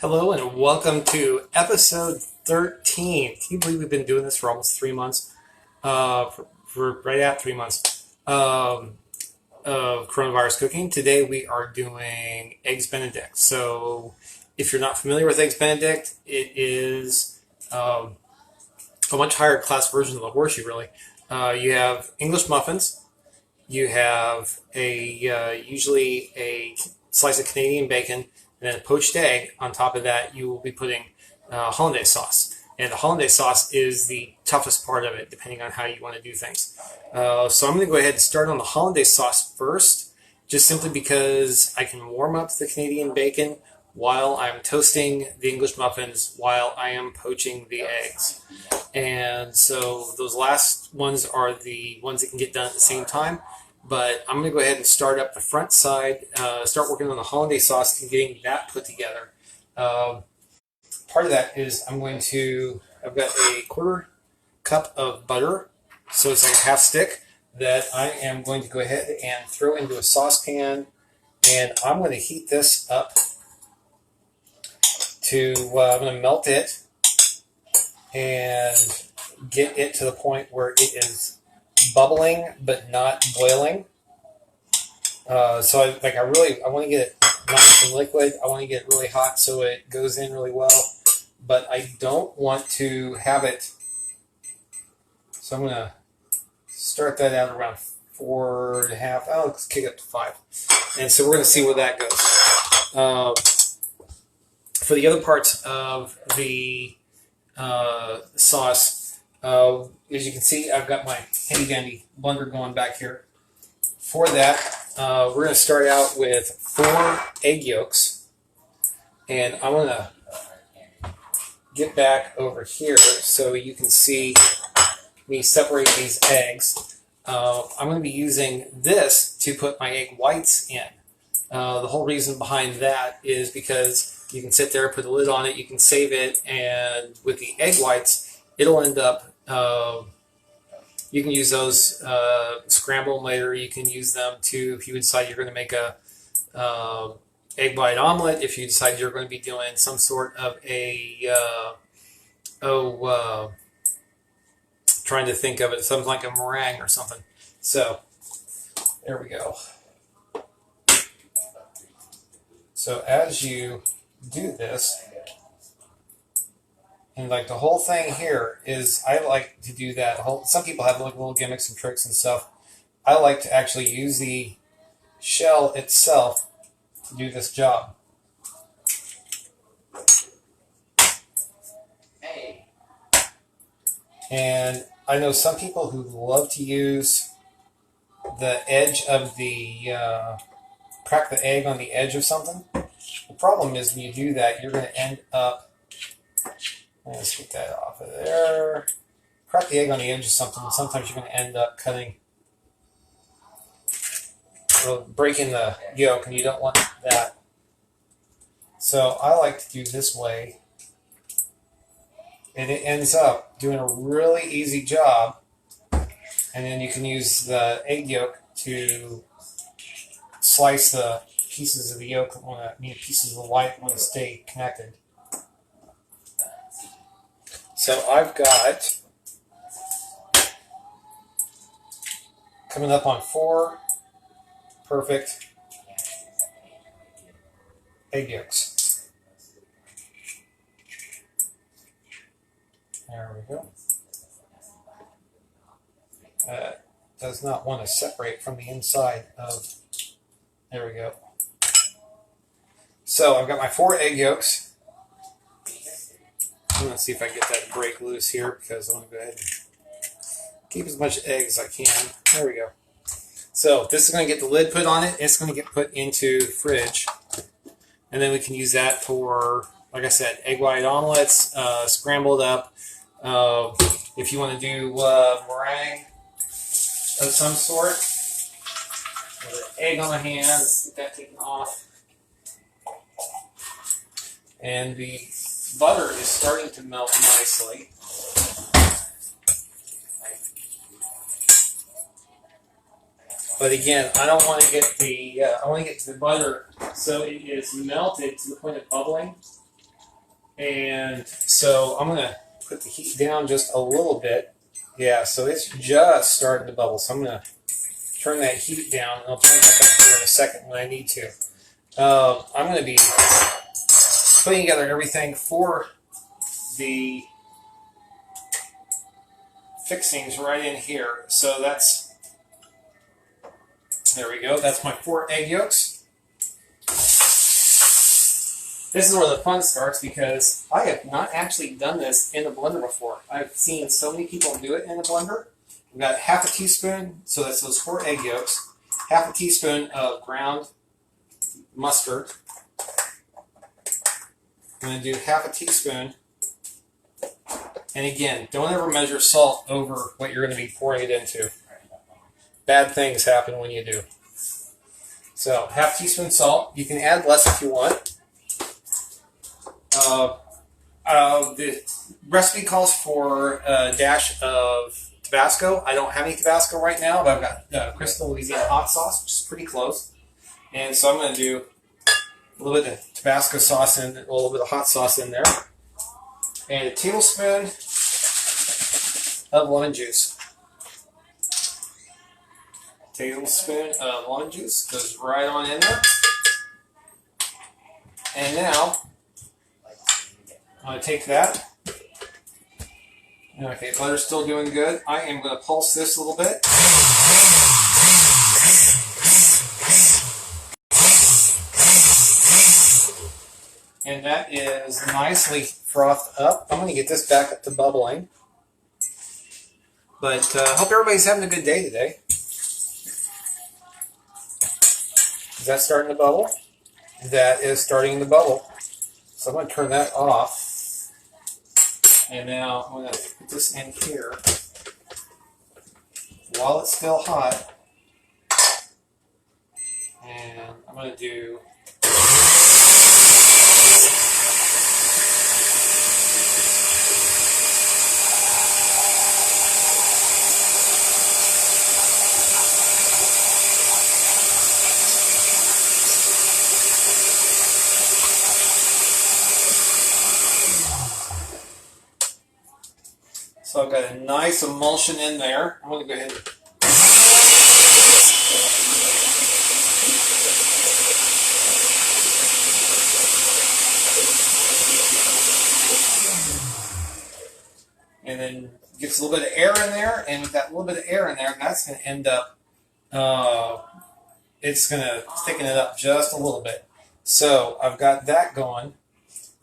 Hello and welcome to episode 13. Can you believe we've been doing this for almost 3 months? For right at 3 months of coronavirus cooking. Today we are doing Eggs Benedict. So if you're not familiar with Eggs Benedict, it is a much higher class version of the horseshoe, really. You have English muffins. You have usually a slice of Canadian bacon and then a poached egg. On top of that, you will be putting hollandaise sauce. And the hollandaise sauce is the toughest part of it, depending on how you want to do things. So I'm going to go ahead and start on the hollandaise sauce first, just simply because I can warm up the Canadian bacon while I'm toasting the English muffins, while I am poaching the eggs. And so those last ones are the ones that can get done at the same time. But I'm going to go ahead and start up the front side, start working on the hollandaise sauce and getting that put together. Part of that is I've got a quarter cup of butter, so it's like a half stick, that I am going to go ahead and throw into a saucepan, and I'm going to heat this up I'm going to melt it and get it to the point where it is bubbling but not boiling. I want to get it nice and liquid. I want to get it really hot so it goes in really well, but I don't want to have it. So I'm going to start that out around 4.5. Oh, let's kick it up to 5. And so we're going to see where that goes. For the other parts of the sauce, as you can see, I've got my handy dandy blender going back here. For that, we're going to start out with 4 egg yolks, and I want to get back over here so you can see me separate these eggs. I'm going to be using this to put my egg whites in. The whole reason behind that is because you can sit there, put the lid on it, you can save it, and with the egg whites, it'll end up, you can use those, scramble them later. You can use them to, if you decide you're going to make a egg white omelet, if you decide you're going to be doing some sort of trying to think of it, something like a meringue or something. So, there we go. So as you do this, and like the whole thing here is, I like to do that. Some people have like little gimmicks and tricks and stuff. I like to actually use the shell itself to do this job. And I know some people who love to use the edge of crack the egg on the edge of something. The problem is when you do that, you're going to end up, let's get that off of there, crack the egg on the edge of something, and sometimes you're going to end up breaking the yolk, and you don't want that. So I like to do this way, and it ends up doing a really easy job, and then you can use the egg yolk to slice the pieces of the yolk, pieces of the white want to stay connected. So I've got, coming up on 4 perfect egg yolks. There we go. Does not want to separate from the inside of, there we go. So I've got my 4 egg yolks. I'm going to see if I can get that to break loose here, because I want to go ahead and keep as much eggs as I can. There we go. So this is going to get the lid put on it. It's going to get put into the fridge. And then we can use that for, like I said, egg white omelets, scrambled up. If you want to do meringue of some sort, with an egg on the hand, let's get that taken off. And the butter is starting to melt nicely. But again, I don't want to get I want to get to the butter so it is melted to the point of bubbling. And so I'm going to put the heat down just a little bit. Yeah, so it's just starting to bubble. So I'm going to turn that heat down, and I'll turn that back here in a second when I need to. I'm going to be putting together everything for the fixings right in here. So there we go. That's my 4 egg yolks. This is where the fun starts because I have not actually done this in a blender before. I've seen so many people do it in a blender. We've got half a teaspoon, so that's those 4 egg yolks, half a teaspoon of ground mustard. I'm going to do half a teaspoon. And again, don't ever measure salt over what you're going to be pouring it into. Bad things happen when you do. So half teaspoon salt. You can add less if you want. The recipe calls for a dash of Tabasco. I don't have any Tabasco right now, but I've got Crystal Louisiana hot sauce, which is pretty close. And so I'm going to do a little bit of Tabasco sauce and a little bit of hot sauce in there. And a tablespoon of lemon juice. Tablespoon of lemon juice goes right on in there. And now I'm going to take that. Okay, butter's still doing good. I am going to pulse this a little bit. And that is nicely frothed up. I'm going to get this back up to bubbling. But hope everybody's having a good day today. Is that starting to bubble? That is starting to bubble. So I'm going to turn that off. And now I'm going to put this in here while it's still hot. And I'm going to do So I've got a nice emulsion in there. I'm going to go ahead and then gets a little bit of air in there, and with that little bit of air in there, that's going to end up, it's going to thicken it up just a little bit. So I've got that going.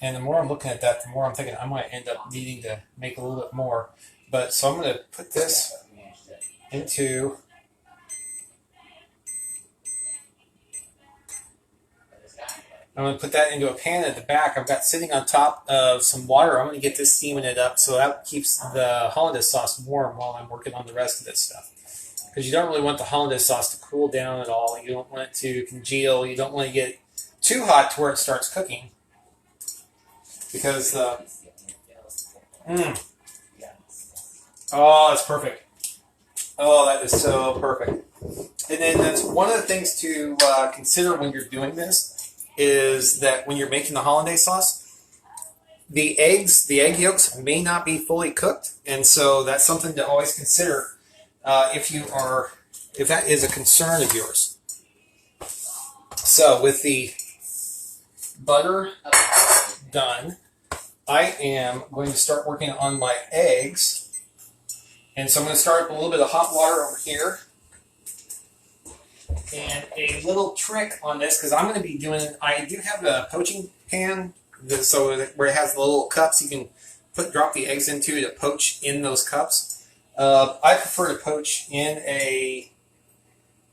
And the more I'm looking at that, the more I'm thinking I might end up needing to make a little bit more. But so I'm going to put this into a pan at the back. I've got sitting on top of some water. I'm going to get this steaming it up so that keeps the hollandaise sauce warm while I'm working on the rest of this stuff. Because you don't really want the hollandaise sauce to cool down at all. You don't want it to congeal. You don't want to get too hot to where it starts cooking. Because oh, that's perfect. Oh, that is so perfect. And then that's one of the things to consider when you're doing this is that when you're making the hollandaise sauce, the egg yolks may not be fully cooked, and so that's something to always consider if that is a concern of yours. So with the butter done, I am going to start working on my eggs. And so I'm going to start with a little bit of hot water over here. And a little trick on this, because I'm going to be I do have a poaching pan, so where it has the little cups you can drop the eggs into to poach in those cups. I prefer to poach in a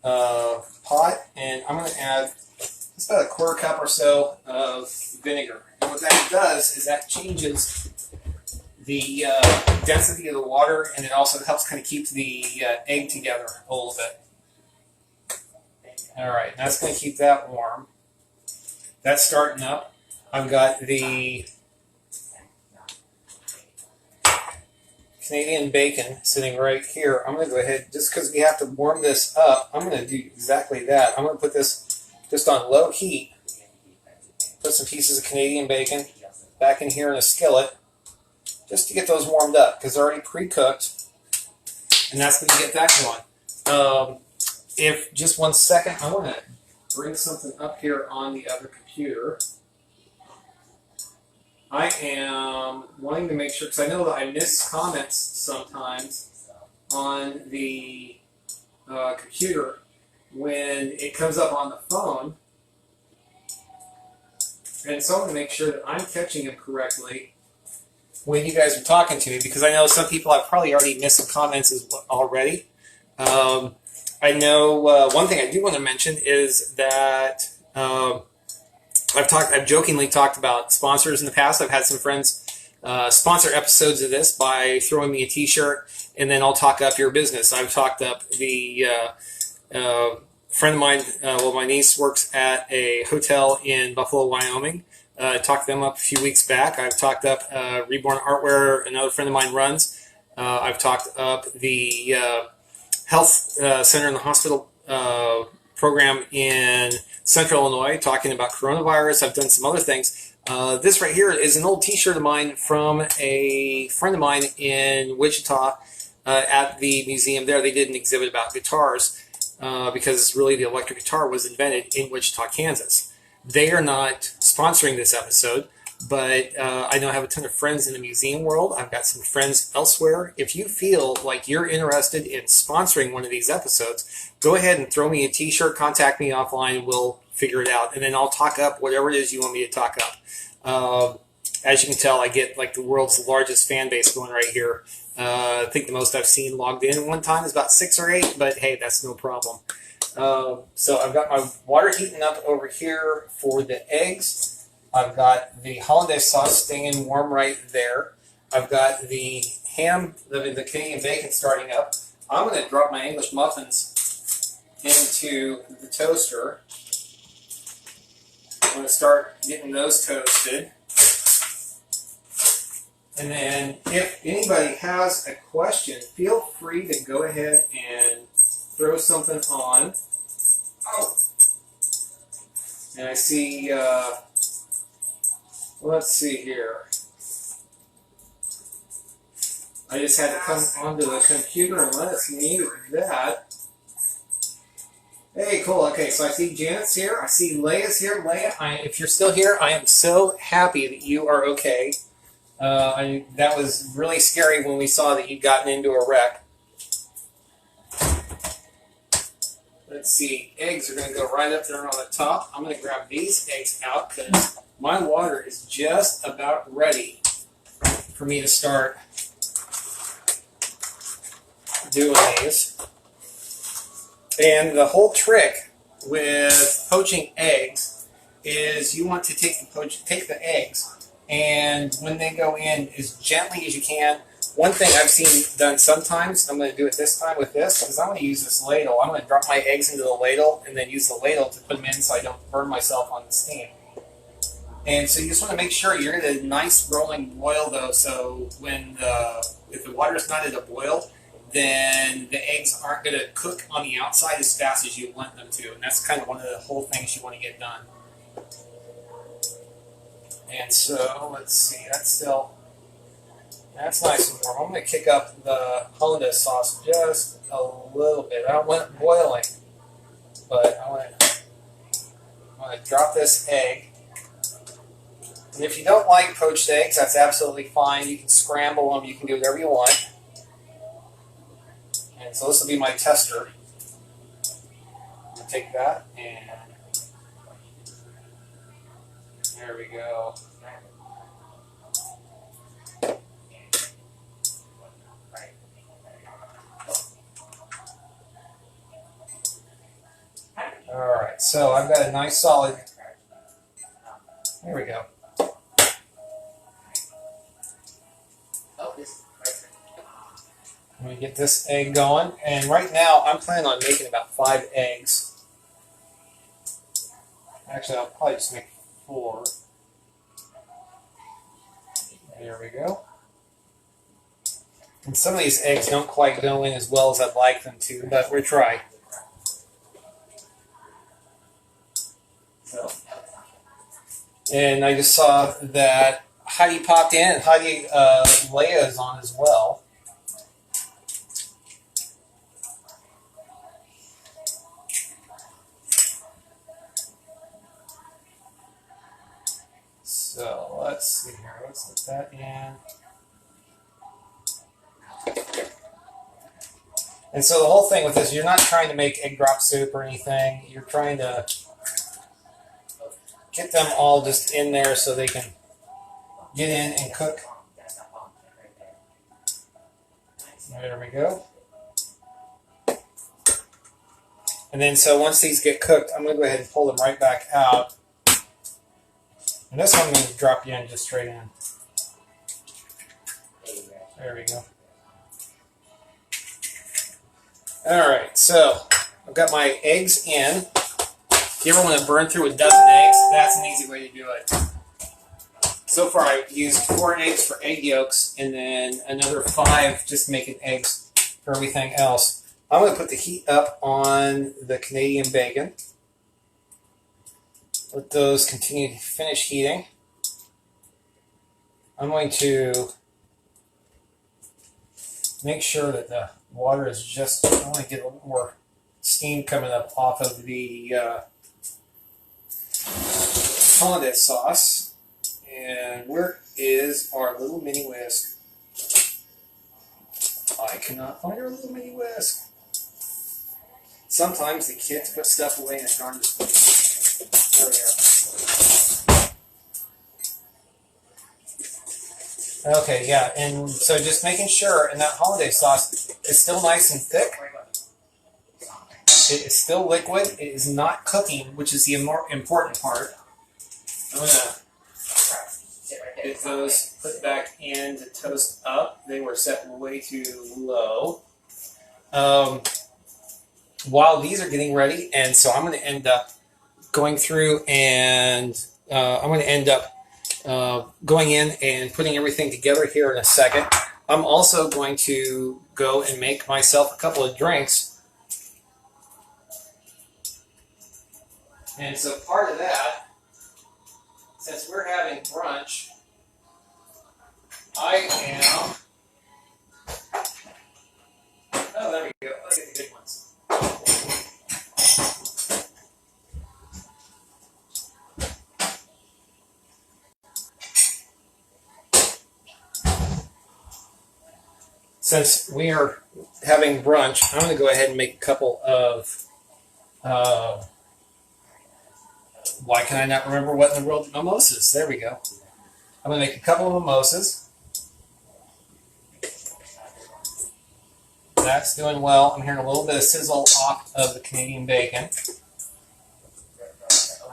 pot, and I'm going to add just about a quarter cup or so of vinegar. And what that does is that changes the density of the water, and it also helps kind of keep the egg together a little bit. All right, that's going to keep that warm. That's starting up. I've got the Canadian bacon sitting right here. I'm going to go ahead, just because we have to warm this up, I'm going to do exactly that. I'm going to put this just on low heat. Put some pieces of Canadian bacon. back in here in a skillet just to get those warmed up because they're already pre-cooked, and that's going to get that going. If just 1 second, I want to bring something up here on the other computer. I am wanting to make sure, because I know that I miss comments sometimes on the computer when it comes up on the phone. And so I want to make sure that I'm catching them correctly when you guys are talking to me, because I know some people have probably already missed some comments already. I know one thing I do want to mention is that I've jokingly talked about sponsors in the past. I've had some friends sponsor episodes of this by throwing me a T-shirt, and then I'll talk up your business. I've talked up the friend of mine. Well, my niece works at a hotel in Buffalo, Wyoming. Talked them up a few weeks back. I've talked up Reborn Artwear, another friend of mine runs. I've talked up the health center in the hospital program in Central Illinois, talking about coronavirus. I've done some other things. This right here is an old T-shirt of mine from a friend of mine in Wichita at the museum there. They did an exhibit about guitars because really the electric guitar was invented in Wichita, Kansas. They are not sponsoring this episode, but I know I have a ton of friends in the museum world. I've got some friends elsewhere. If you feel like you're interested in sponsoring one of these episodes, go ahead and throw me a T-shirt, contact me offline, and we'll figure it out. And then I'll talk up whatever it is you want me to talk up. As you can tell, I get like the world's largest fan base going right here. I think the most I've seen logged in one time is about 6 or 8, but hey, that's no problem. So I've got my water heating up over here for the eggs. I've got the hollandaise sauce staying warm right there. I've got the ham, the Canadian bacon starting up. I'm going to drop my English muffins into the toaster. I'm going to start getting those toasted. And then if anybody has a question, feel free to go ahead and throw something on. Oh. And I see, let's see here. I just had to come onto the computer and let us mute that. Hey, cool. Okay, so I see Janet's here. I see Leia's here. Leia, if you're still here, I am so happy that you are okay. That was really scary when we saw that you'd gotten into a wreck. Let's see. Eggs are going to go right up there on the top. I'm going to grab these eggs out because my water is just about ready for me to start doing these. And the whole trick with poaching eggs is you want to take the eggs, and when they go in, as gently as you can. One thing I've seen done sometimes, I'm going to do it this time with this, because I'm going to use this ladle. I'm going to drop my eggs into the ladle and then use the ladle to put them in so I don't burn myself on the steam. And so you just want to make sure you're at a nice rolling boil, though, so when if the water's not at a boil, then the eggs aren't going to cook on the outside as fast as you want them to. And that's kind of one of the whole things you want to get done. And so, let's see, that's nice and warm. I'm going to kick up the hollandaise sauce just a little bit. I don't want it boiling, but I want to drop this egg. And if you don't like poached eggs, that's absolutely fine. You can scramble them. You can do whatever you want. And so this will be my tester. I'm going to take that and there we go. Alright, so I've got a nice solid, there we go. I'm going to get this egg going, and right now I'm planning on making about 5 eggs. Actually, I'll probably just make 4. There we go. And some of these eggs don't quite go in as well as I'd like them to, but we'll try. So, and I just saw that Heidi popped in. Heidi Leia is on as well. So let's see here. Let's put that in. And so the whole thing with this, you're not trying to make egg drop soup or anything. You're trying to get them all just in there so they can get in and cook. There we go. And then so once these get cooked, I'm going to go ahead and pull them right back out. And this one I'm going to drop you in just straight in. There we go. Alright, so I've got my eggs in. If you ever want to burn through a dozen eggs, that's an easy way to do it. So far I've used 4 eggs for egg yolks and then another 5 just making eggs for everything else. I'm going to put the heat up on the Canadian bacon. Let those continue to finish heating. I'm going to make sure that the water is just, I want to get a little more steam coming up off of the hollandaise sauce. And where is our little mini whisk? I cannot find our little mini whisk. Sometimes the kids put stuff away in a darn display. There we are. Okay, yeah, and so just making sure, and that hollandaise sauce is still nice and thick. It is still liquid. It is not cooking, which is the more important part. I'm going to get those put back in to toast up. They were set way too low. While these are getting ready, and so I'm going to end up going through and I'm going to end up going in and putting everything together here in a second. I'm also going to go and make myself a couple of drinks. And so part of that, since we're having brunch, I am... Oh, there we go. Let's get the good ones. Since we are having brunch, I'm going to go ahead and make a couple of, why can I not remember what in the world, mimosas. There we go. I'm going to make a couple of mimosas. That's doing well. I'm hearing a little bit of sizzle off of the Canadian bacon.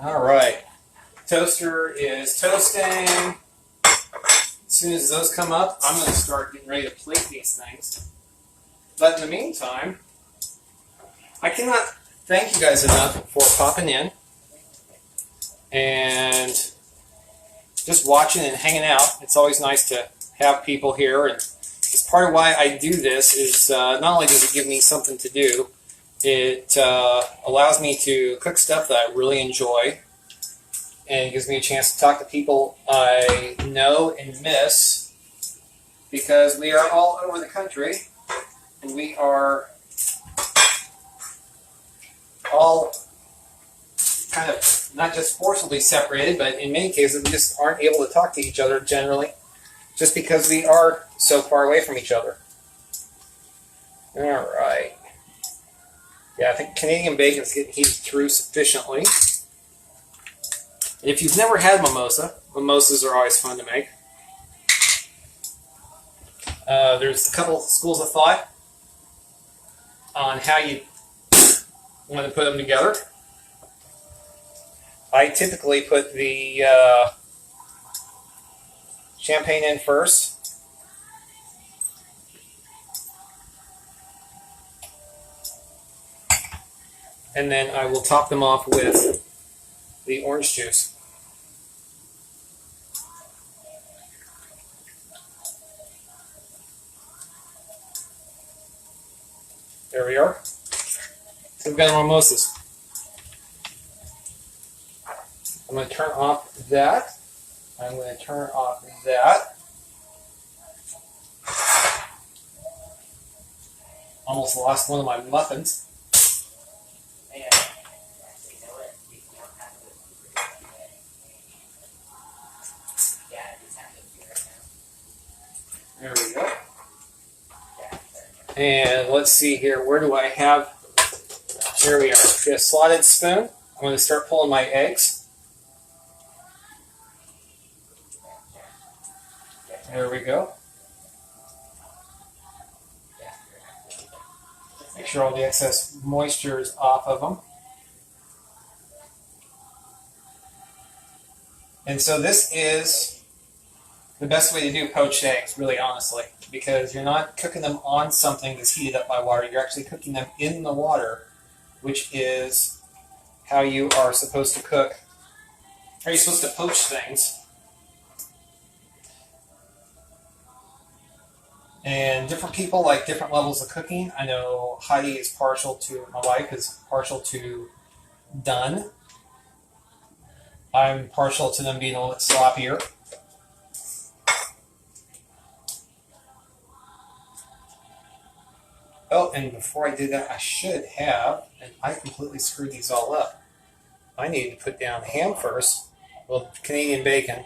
All right. Toaster is toasting. As soon as those come up, I'm going to start getting ready to plate these things. But in the meantime, I cannot thank you guys enough for popping in and just watching and hanging out. It's always nice to have people here, and it's part of why I do this is not only does it give me something to do, it allows me to cook stuff that I really enjoy, and it gives me a chance to talk to people I know and miss, because we are all over the country, and we are all kind of not just forcibly separated, but in many cases we just aren't able to talk to each other generally, just because we are so far away from each other. All right. Yeah, I think Canadian bacon is getting heated through sufficiently. If you've never had mimosa, mimosas are always fun to make. There's a couple schools of thought on how you want to put them together. I typically put the champagne in first. And then I will top them off with the orange juice. There we are. So we've got our mimosas. I'm going to turn off that. I'm going to turn off that. Almost lost one of my muffins. There we go. And let's see here. Where do I have? Here we are. A slotted spoon. I'm going to start pulling my eggs. There we go. Make sure all the excess moisture is off of them. And so this is the best way to do poached eggs, really honestly, because you're not cooking them on something that's heated up by water. You're actually cooking them in the water, which is how you are supposed to cook. How are you supposed to poach things? And different people like different levels of cooking. I know Heidi is partial to, my wife is partial to done. I'm partial to them being a little bit sloppier. Oh, and before I did that, I should have, and I completely screwed these all up. I need to put down ham first. Well, Canadian bacon.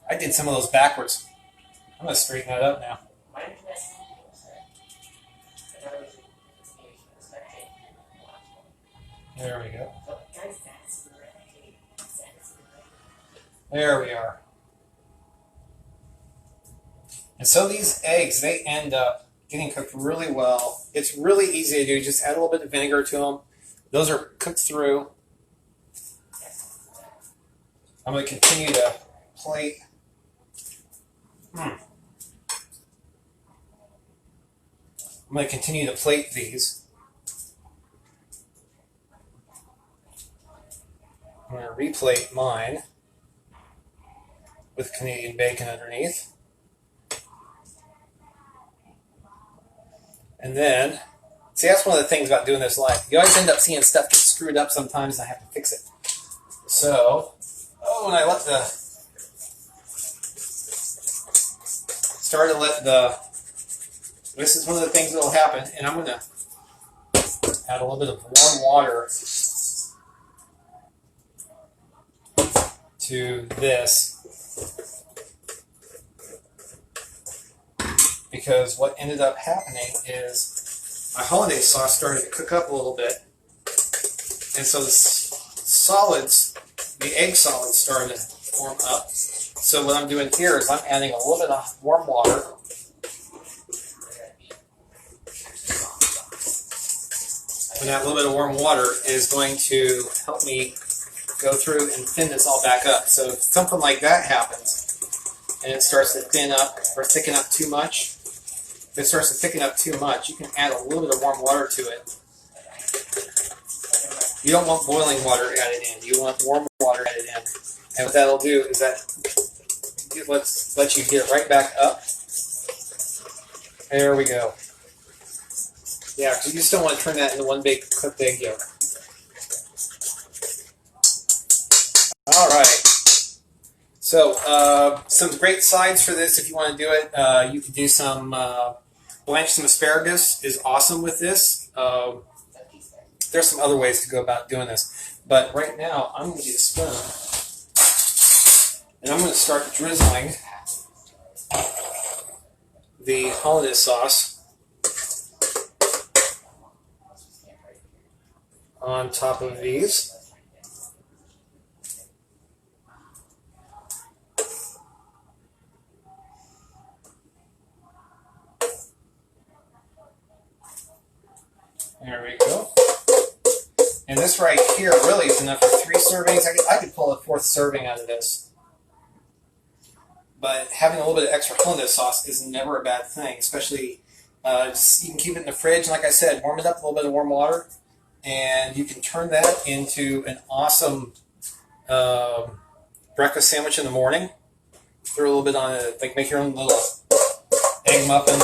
I did some of those backwards. I'm going to straighten that up now. There we go. There we are. And so these eggs, they end up getting cooked really well. It's really easy to do. Just add a little bit of vinegar to them. Those are cooked through. I'm going to continue to plate. I'm going to continue to plate these. I'm going to replate mine with Canadian bacon underneath. And then, see, that's one of the things about doing this live. You always end up seeing stuff get screwed up sometimes, and I have to fix it. So, when I this is one of the things that will happen, and I'm going to add a little bit of warm water to this. Because what ended up happening is my hollandaise sauce started to cook up a little bit. And so the solids, the egg solids started to form up. So what I'm doing here is I'm adding a little bit of warm water. And that little bit of warm water is going to help me go through and thin this all back up. So if something like that happens and it starts to thin up or thicken up too much, if it starts to thicken up too much, you can add a little bit of warm water to it. You don't want boiling water added in. You want warm water added in. And what that'll do is that let you get it right back up. There we go. Yeah, because you just don't want to turn that into one big cooked egg yolk. All right. So some great sides for this if you want to do it. You could do some blanch some asparagus is awesome with this. There's some other ways to go about doing this. But right now, I'm going to get a spoon. And I'm going to start drizzling the hollandaise sauce on top of these. There we go. And this right here really is enough for 3 servings. I could pull a 4th serving out of this. But having a little bit of extra hollandaise sauce is never a bad thing, especially you can keep it in the fridge. Like I said, warm it up with a little bit of warm water, and you can turn that into an awesome breakfast sandwich in the morning. Throw a little bit on it, like make your own little egg muffin,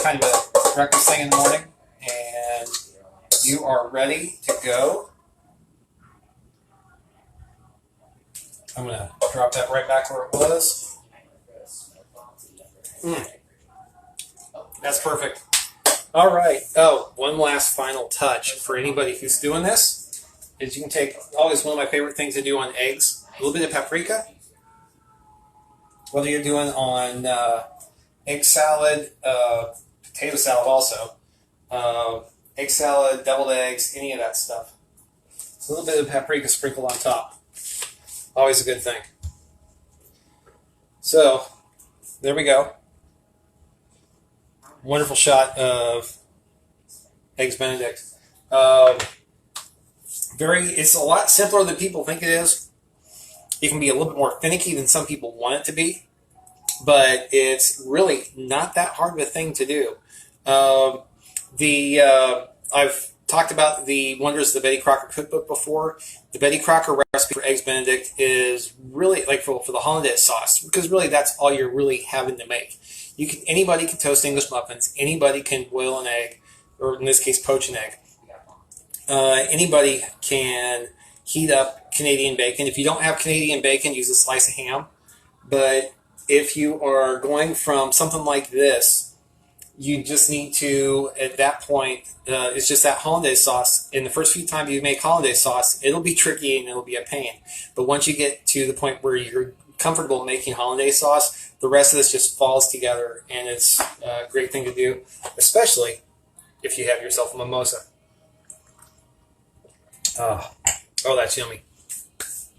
kind of a breakfast thing in the morning. You are ready to go. I'm going to drop that right back where it was. That's perfect. All right. Oh, one last final touch for anybody who's doing this is you can take, always one of my favorite things to do on eggs, a little bit of paprika. Whether you're doing on egg salad, potato salad also, egg salad, deviled eggs, any of that stuff. A little bit of paprika sprinkled on top. Always a good thing. So, there we go. Wonderful shot of eggs Benedict. It's a lot simpler than people think it is. It can be a little bit more finicky than some people want it to be, but it's really not that hard of a thing to do. I've talked about the wonders of the Betty Crocker cookbook before. The Betty Crocker recipe for eggs Benedict is really like for the hollandaise sauce, because really that's all you're really having to make. Anybody can toast English muffins. Anybody can boil an egg, or in this case, poach an egg. Anybody can heat up Canadian bacon. If you don't have Canadian bacon, use a slice of ham. But if you are going from something like this, you just need to, at that point, it's just that hollandaise sauce. In the first few times you make hollandaise sauce, it'll be tricky and it'll be a pain. But once you get to the point where you're comfortable making hollandaise sauce, the rest of this just falls together, and it's a great thing to do, especially if you have yourself a mimosa. Oh, that's yummy.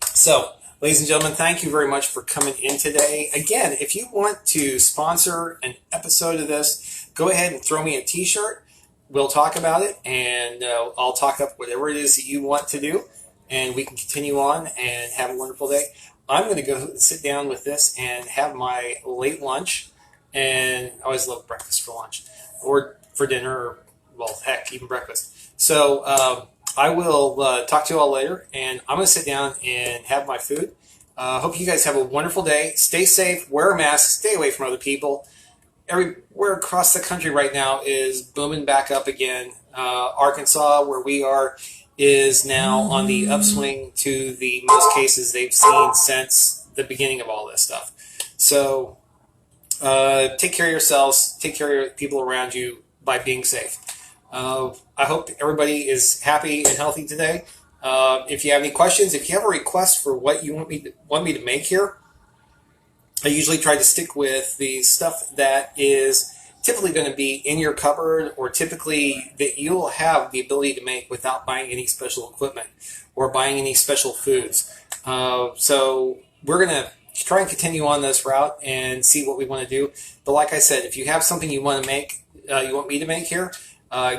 So, ladies and gentlemen, thank you very much for coming in today. Again, if you want to sponsor an episode of this, go ahead and throw me a t-shirt. We'll talk about it, and I'll talk up whatever it is that you want to do, and we can continue on and have a wonderful day. I'm going to go sit down with this and have my late lunch, and I always love breakfast for lunch, or for dinner, or, well, heck, even breakfast. So I will talk to you all later, and I'm going to sit down and have my food. Hope you guys have a wonderful day. Stay safe, wear a mask, stay away from other people. Everywhere across the country right now is booming back up again. Arkansas, where we are, is now on the upswing to the most cases they've seen since the beginning of all this stuff. So take care of yourselves, take care of people around you by being safe. I hope everybody is happy and healthy today. If you have any questions, if you have a request for what you want me to make here, I usually try to stick with the stuff that is typically going to be in your cupboard, or typically that you'll have the ability to make without buying any special equipment or buying any special foods. So we're going to try and continue on this route and see what we want to do. But like I said, if you have something you want to make, you want me to make here,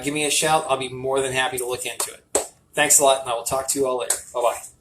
give me a shout. I'll be more than happy to look into it. Thanks a lot, and I will talk to you all later. Bye-bye.